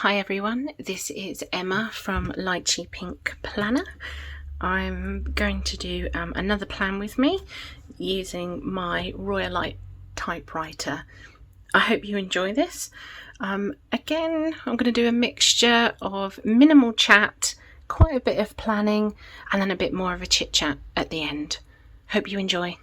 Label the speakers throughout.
Speaker 1: Hi everyone, this is Emma from Lychee Pink Planner. I'm going to do another plan with me using my Royalite typewriter. I hope you enjoy this. Again, I'm going to do a mixture of minimal chat, quite a bit of planning, and then a bit more of a chit chat at the end. Hope you enjoy.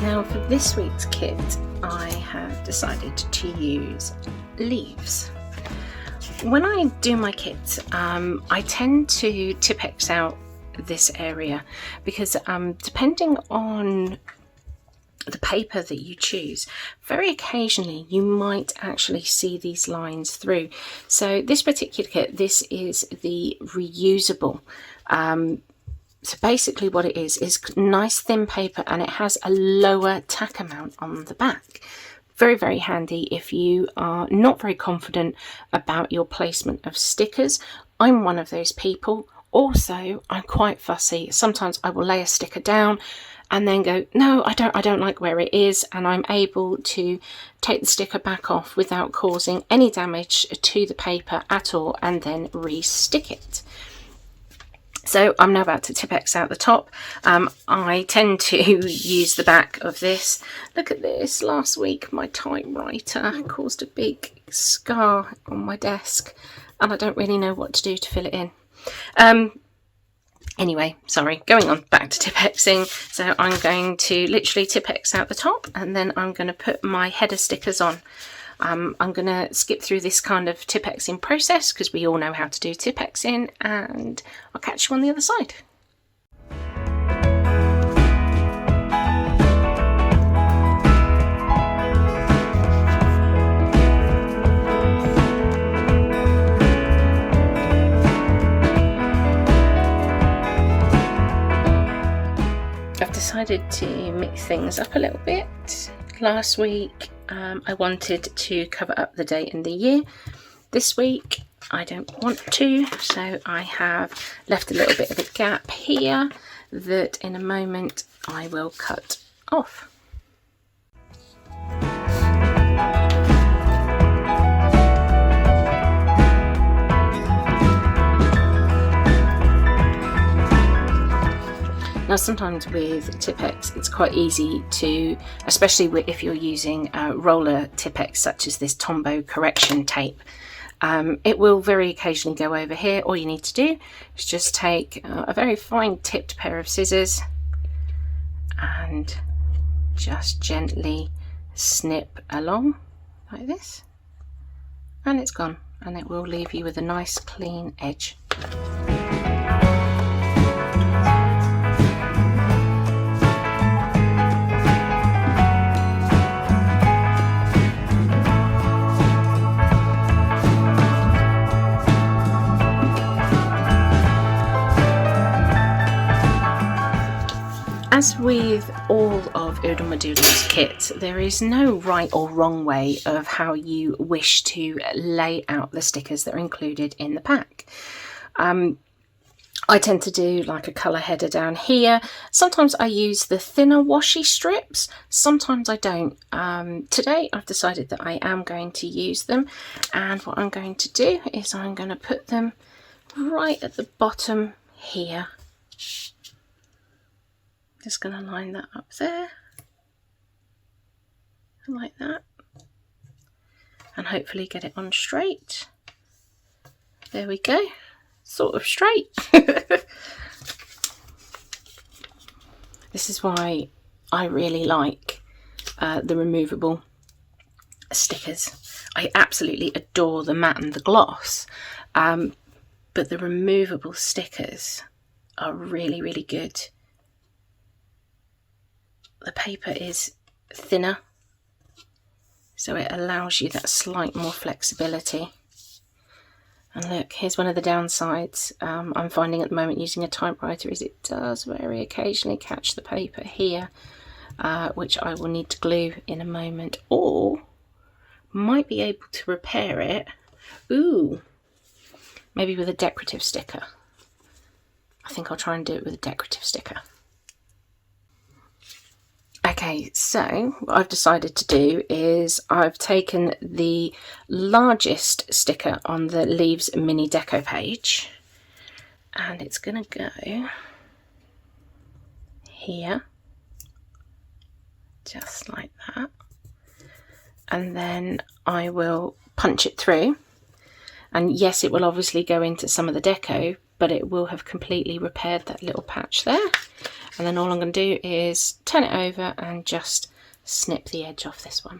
Speaker 1: Now for this week's kit, I have decided to use leaves. When I do my kit, I tend to Tipp-Ex out this area because depending on the paper that you choose, very occasionally you might actually see these lines through. So this particular kit, this is the reusable. So basically what it is nice thin paper, and it has a lower tack amount on the back. Very, very handy if you are not very confident about your placement of stickers. I'm one of those people. Also, I'm quite fussy. Sometimes I will lay a sticker down and then go, no, I don't like where it is, and I'm able to take the sticker back off without causing any damage to the paper at all, and then re-stick it. So I'm now about to Tipp-Ex out the top. I tend to use the back of this. Look at this. Last week my typewriter caused a big scar on my desk, and I don't really know what to do to fill it in. Anyway, sorry, going on back to Tipp-Exing. So I'm going to literally Tipp-Ex out the top, and then I'm going to put my header stickers on. I'm going to skip through this kind of Tipp-Exing process because we all know how to do Tipp-Exing, and I'll catch you on the other side. I've decided to mix things up a little bit. Last week I wanted to cover up the date and the year. This week I don't want to, so I have left a little bit of a gap here that in a moment I will cut off. Now sometimes with Tipp-Ex it's quite easy to, especially if you're using roller Tipp-Ex such as this Tombow correction tape, it will very occasionally go over here. All you need to do is just take a very fine tipped pair of scissors and just gently snip along like this, and it's gone, and it will leave you with a nice clean edge. As with all of Oodlemadoodles kits, there is no right or wrong way of how you wish to lay out the stickers that are included in the pack. I tend to do like a colour header down here. Sometimes I use the thinner washi strips, sometimes I don't. Today I've decided that I am going to use them, and what I'm going to do is I'm going to put them right at the bottom here. Just going to line that up there, like that, and hopefully get it on straight. There we go, sort of straight. This is why I really like the removable stickers. I absolutely adore the matte and the gloss, but the removable stickers are really, really good. The paper is thinner, so it allows you that slight more flexibility. And look, here's one of the downsides I'm finding at the moment using a typewriter, is it does very occasionally catch the paper here, which I will need to glue in a moment, or might be able to repair it. Ooh, maybe with a decorative sticker. I think I'll try and do it with a decorative sticker. Okay, so what I've decided to do is I've taken the largest sticker on the Leaves mini deco page, and it's going to go here, just like that, and then I will punch it through, and yes, it will obviously go into some of the deco, but it will have completely repaired that little patch there. And then all I'm going to do is turn it over and just snip the edge off this one.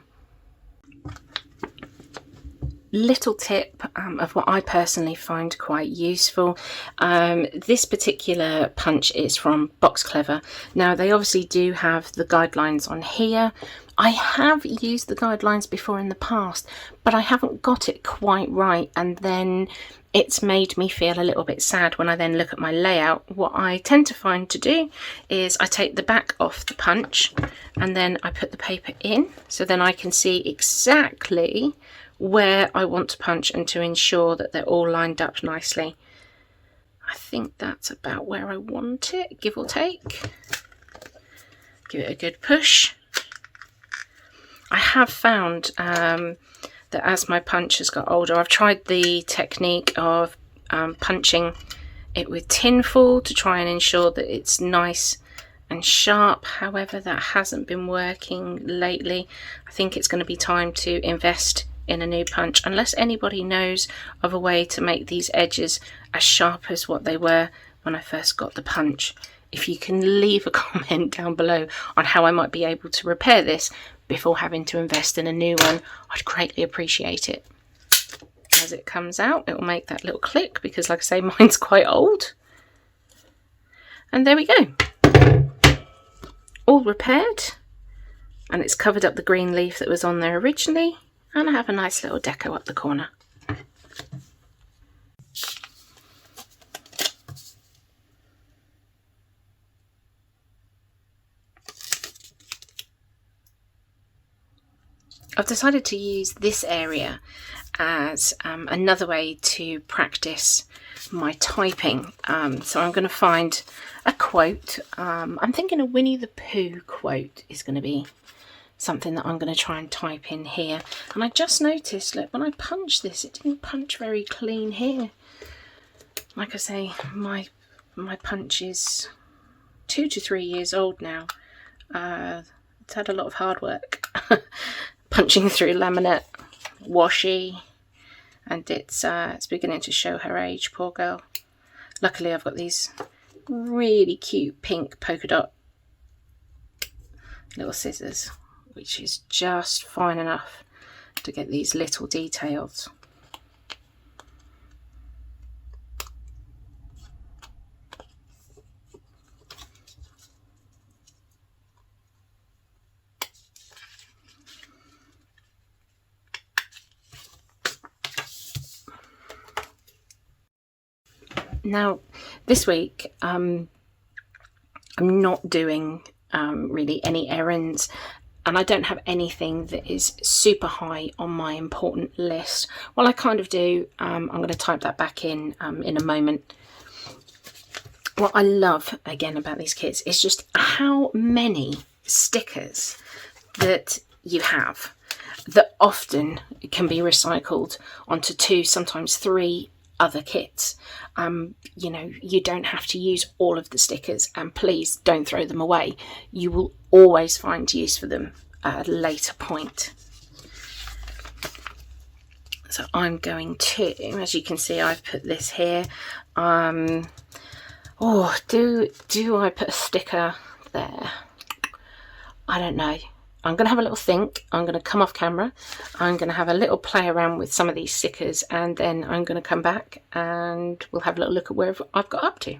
Speaker 1: Little tip of what I personally find quite useful. This particular punch is from Box Clever. Now they obviously do have the guidelines on here. I have used the guidelines before in the past, but I haven't got it quite right, and then it's made me feel a little bit sad when I then look at my layout. What I tend to find to do is I take the back off the punch and then I put the paper in, so then I can see exactly where I want to punch and to ensure that they're all lined up nicely. I think that's about where I want it, give or take. Give it a good push. I have found that as my punch has got older, I've tried the technique of punching it with tin foil to try and ensure that it's nice and sharp. However, that hasn't been working lately. I think it's going to be time to invest in a new punch, unless anybody knows of a way to make these edges as sharp as what they were when I first got the punch. If you can leave a comment down below on how I might be able to repair this before having to invest in a new one, I'd greatly appreciate it. As it comes out, it will make that little click, because like I say, mine's quite old. And there we go, all repaired, and it's covered up the green leaf that was on there originally, and I have a nice little deco up the corner. I've decided to use this area as another way to practice my typing. So I'm going to find a quote. I'm thinking a Winnie the Pooh quote is going to be something that I'm going to try and type in here. And I just noticed, look, when I punch this, it didn't punch very clean here. Like I say, my punch is 2 to 3 years old now. It's had a lot of hard work punching through laminate, washi, and it's beginning to show her age, poor girl. Luckily I've got these really cute pink polka dot little scissors, which is just fine enough to get these little details. Now this week I'm not doing really any errands, and I don't have anything that is super high on my important list. Well, I kind of do. I'm going to type that back in a moment. What I love again about these kits is just how many stickers that you have that often can be recycled onto 2, sometimes 3 other kits. You know, you don't have to use all of the stickers, and please don't throw them away. You will always find use for them at a later point. So I'm going to, as you can see, I've put this here. Oh, do I put a sticker there? I don't know. I'm going to have a little think. I'm going to come off camera. I'm going to have a little play around with some of these stickers, and then I'm going to come back and we'll have a little look at where I've got up to.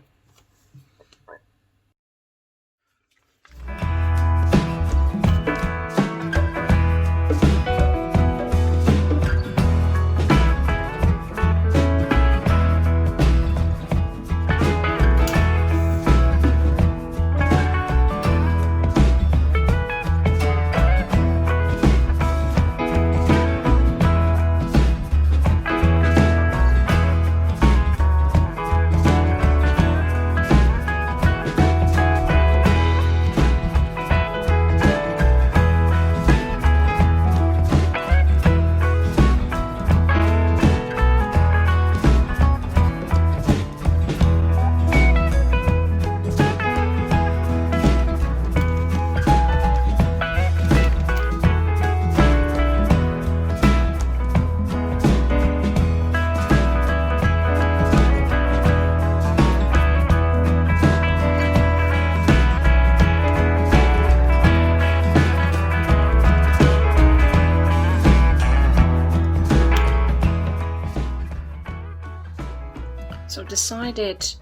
Speaker 1: So I've decided,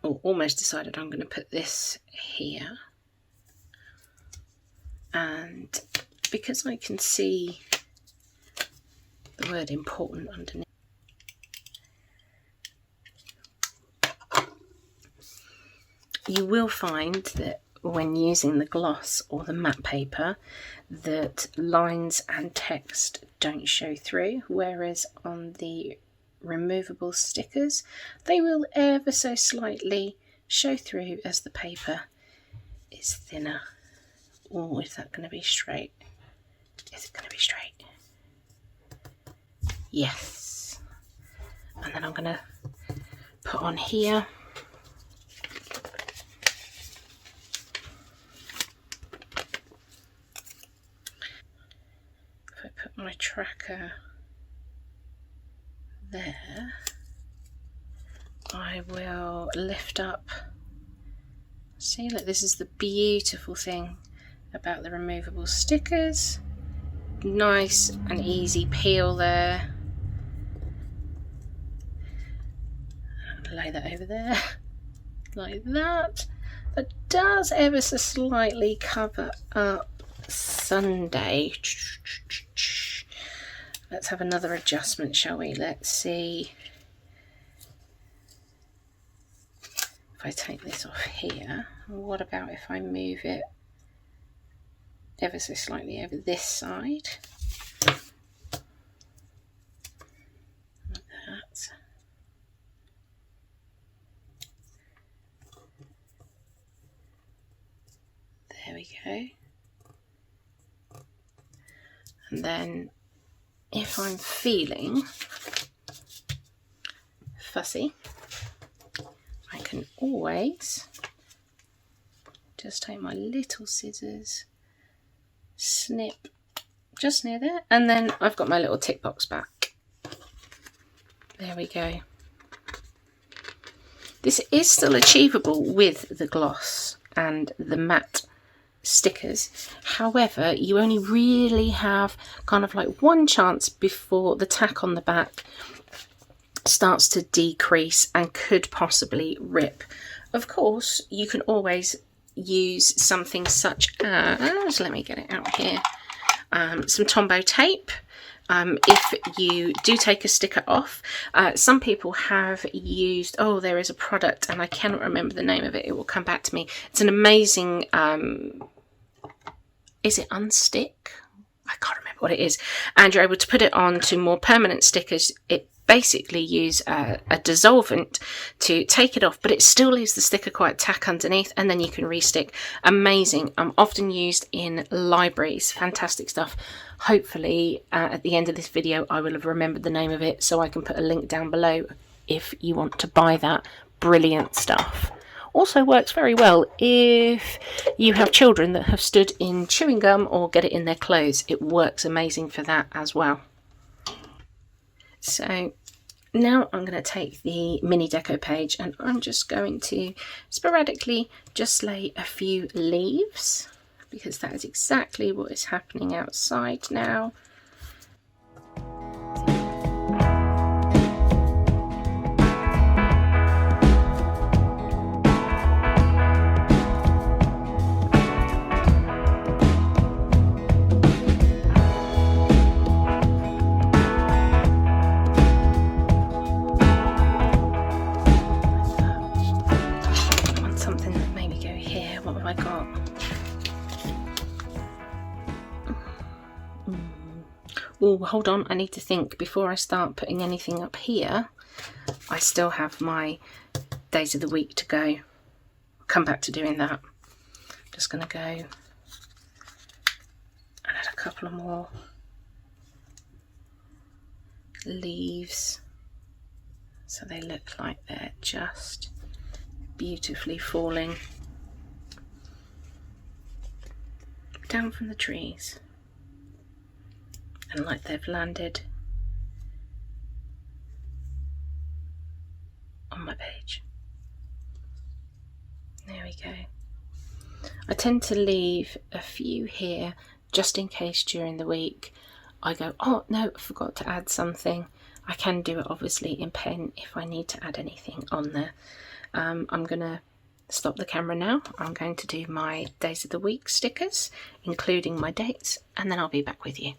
Speaker 1: or almost decided, I'm going to put this here, and because I can see the word important underneath, you will find that when using the gloss or the matte paper that lines and text don't show through, whereas on the removable stickers they will ever so slightly show through as the paper is thinner. Oh, is that going to be straight? Is it going to be straight? Yes. And then I'm going to put on here if I put my tracker there, I will lift up. See, look, this is the beautiful thing about the removable stickers. Nice and easy peel there. I'll lay that over there like that. That does ever so slightly cover up Sunday. Let's have another adjustment, shall we? Let's see if I take this off here. What about if I move it ever so slightly over this side? Like that. There we go. And then if I'm feeling fussy, I can always just take my little scissors, snip just near there, and then I've got my little tick box back. There we go. This is still achievable with the gloss and the matte stickers. However, you only really have kind of like one chance before the tack on the back starts to decrease and could possibly rip. Of course, you can always use something such as, let me get it out here, some Tombow tape. If you do take a sticker off, some people have used, oh, there is a product and I cannot remember the name of it, it will come back to me. It's an amazing, is it Unstick? I can't remember what it is. And you're able to put it on to more permanent stickers. It basically use a dissolvent to take it off, but it still leaves the sticker quite tack underneath, and then you can restick. Amazing. Often used in libraries. Fantastic stuff. Hopefully at the end of this video I will have remembered the name of it, so I can put a link down below if you want to buy that. Brilliant stuff. Also works very well if you have children that have stood in chewing gum or get it in their clothes. It works amazing for that as well. So now I'm going to take the mini deco page and I'm just going to sporadically just lay a few leaves, because that is exactly what is happening outside now. Oh, hold on, I need to think before I start putting anything up here. I still have my days of the week to go. I'll come back to doing that. I'm just going to go and add a couple of more leaves so they look like they're just beautifully falling down from the trees. And like they've landed on my page. There we go. I tend to leave a few here just in case during the week I go, oh no, I forgot to add something. I can do it obviously in pen if I need to add anything on there. I'm going to stop the camera now. I'm going to do my days of the week stickers, including my dates, and then I'll be back with you.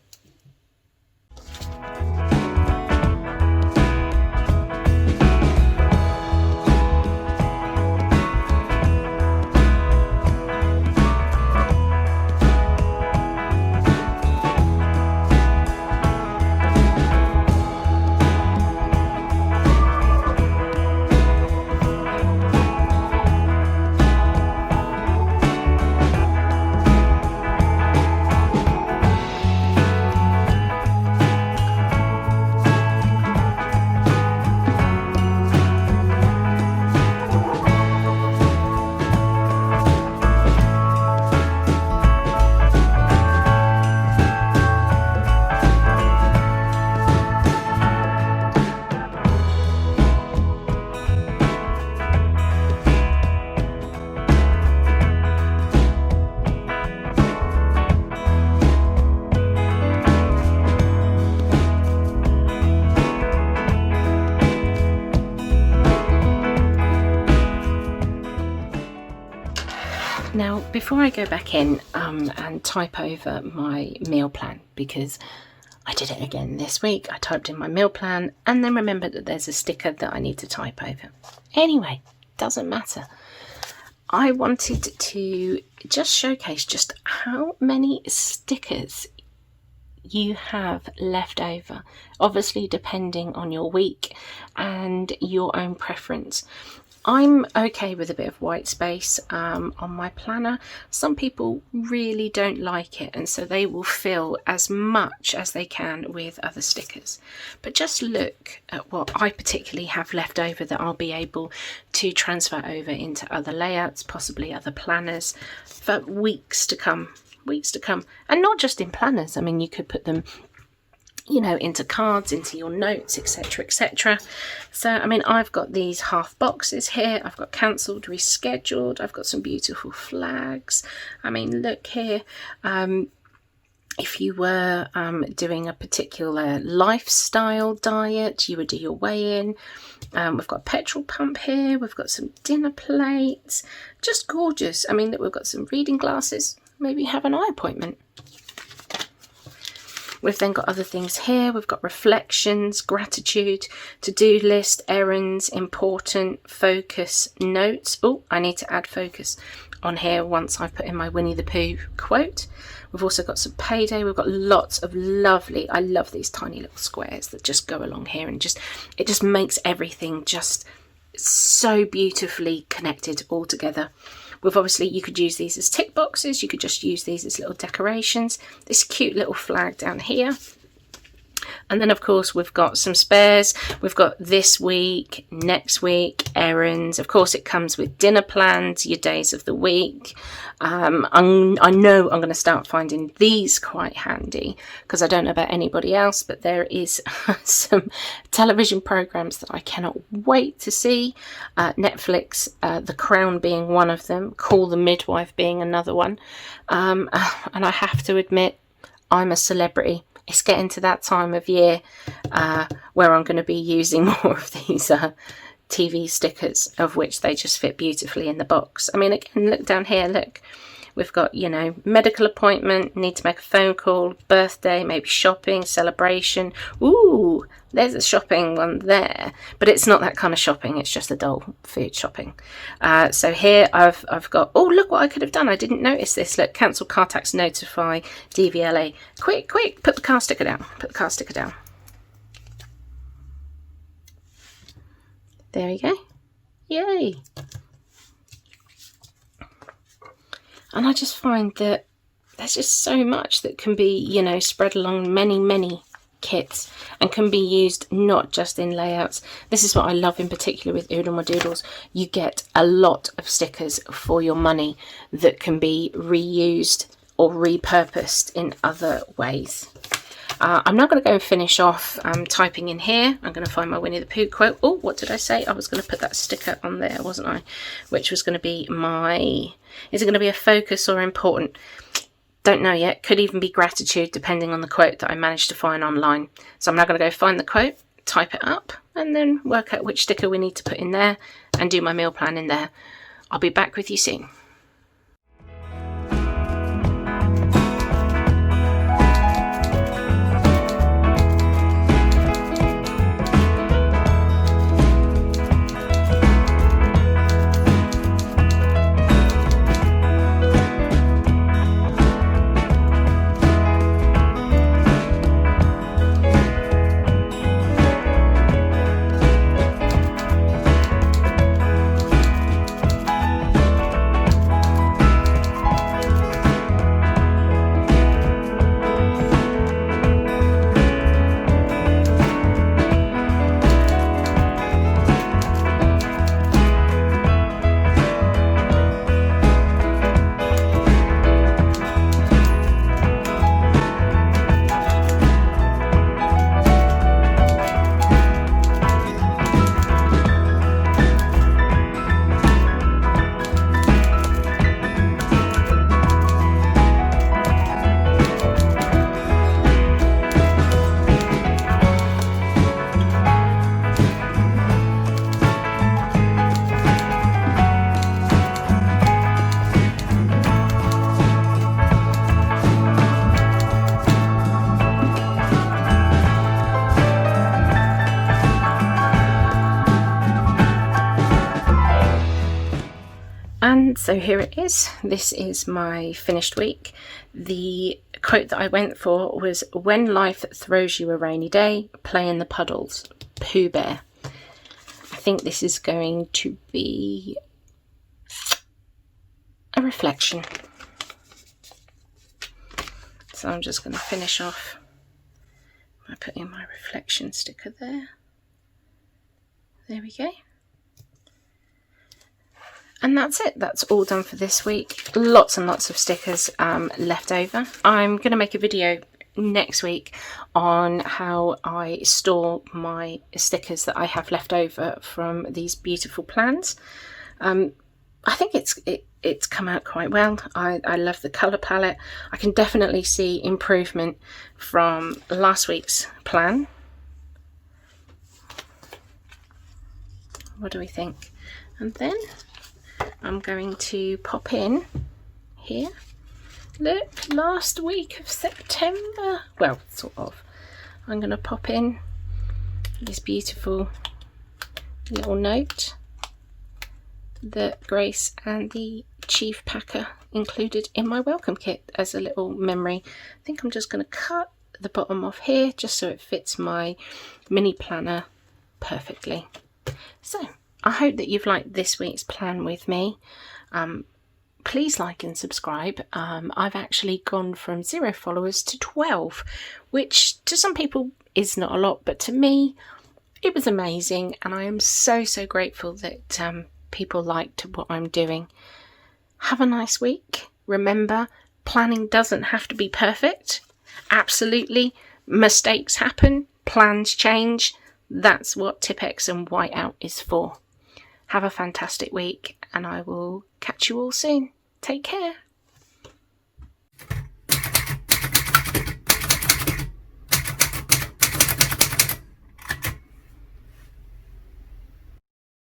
Speaker 1: Now, before I go back in and type over my meal plan, because I did it again this week, I typed in my meal plan and then remembered that there's a sticker that I need to type over. Anyway, doesn't matter. I wanted to just showcase just how many stickers you have left over, obviously depending on your week and your own preference. I'm okay with a bit of white space on my planner. Some people really don't like it, and so they will fill as much as they can with other stickers. But just look at what I particularly have left over that I'll be able to transfer over into other layouts, possibly other planners, for weeks to come. Weeks to come. And not just in planners. I mean, you could put them, you know, into cards, into your notes, etc, etc. So I mean, I've got these half boxes here. I've got cancelled, rescheduled. I've got some beautiful flags. I mean, look here. If you were doing a particular lifestyle diet, you would do your weigh-in. We've got a petrol pump here. We've got some dinner plates. Just gorgeous. I mean, we've got some reading glasses. Maybe have an eye appointment. We've then got other things here. We've got reflections, gratitude, to-do list, errands, important, focus, notes. Oh, I need to add focus on here once I've put in my Winnie the Pooh quote. We've also got some payday. We've got lots of lovely, I love these tiny little squares that just go along here, and it just makes everything just so beautifully connected all together. Obviously, you could use these as tick boxes. You could just use these as little decorations. This cute little flag down here. And then, of course, we've got some spares. We've got this week, next week, errands. Of course, it comes with dinner plans, your days of the week. I know I'm going to start finding these quite handy, because I don't know about anybody else, but there is some television programs that I cannot wait to see. Netflix, The Crown being one of them, Call the Midwife being another one. And I have to admit, I'm a celebrity. It's getting to that time of year where I'm going to be using more of these TV stickers, of which they just fit beautifully in the box. I mean, again, look down here, look. We've got, you know, medical appointment, need to make a phone call, birthday, maybe shopping, celebration. Ooh, there's a shopping one there, but it's not that kind of shopping. It's just adult food shopping. So here I've got, oh, look what I could have done. I didn't notice this. Look, cancel car tax, notify, DVLA. Quick, quick, put the car sticker down. Put the car sticker down. There we go. Yay. And I just find that there's just so much that can be, you know, spread along many, many kits and can be used not just in layouts. This is what I love in particular with Oodlemadoodles. You get a lot of stickers for your money that can be reused or repurposed in other ways. I'm now going to go and finish off typing in here. I'm going to find my Winnie the Pooh quote. Oh, what did I say? I was going to put that sticker on there, wasn't I? Which was going to be my... Is it going to be a focus or important? Don't know yet. Could even be gratitude, depending on the quote that I managed to find online. So I'm now going to go find the quote, type it up, and then work out which sticker we need to put in there and do my meal plan in there. I'll be back with you soon. And so here it is. This is my finished week. The quote that I went for was, "When life throws you a rainy day, play in the puddles, Pooh Bear." I think this is going to be a reflection. So I'm just going to finish off by putting my reflection sticker there. There we go. And that's it. That's all done for this week. Lots and lots of stickers left over. I'm going to make a video next week on how I store my stickers that I have left over from these beautiful plans. I think it's come out quite well. I love the colour palette. I can definitely see improvement from last week's plan. What do we think? And then I'm going to pop in here. Look, last week of September. Well, sort of. I'm going to pop in this beautiful little note that Grace and the Chief Packer included in my welcome kit as a little memory. I think I'm just going to cut the bottom off here just so it fits my mini planner perfectly. So I hope that you've liked this week's plan with me. Please like and subscribe. I've actually gone from 0 followers to 12, which to some people is not a lot, but to me it was amazing, and I am so grateful that people liked what I'm doing. Have a nice week. Remember, planning doesn't have to be perfect. Absolutely, mistakes happen, plans change. That's what Tipp-Ex and Whiteout is for. Have a fantastic week, and I will catch you all soon. Take care.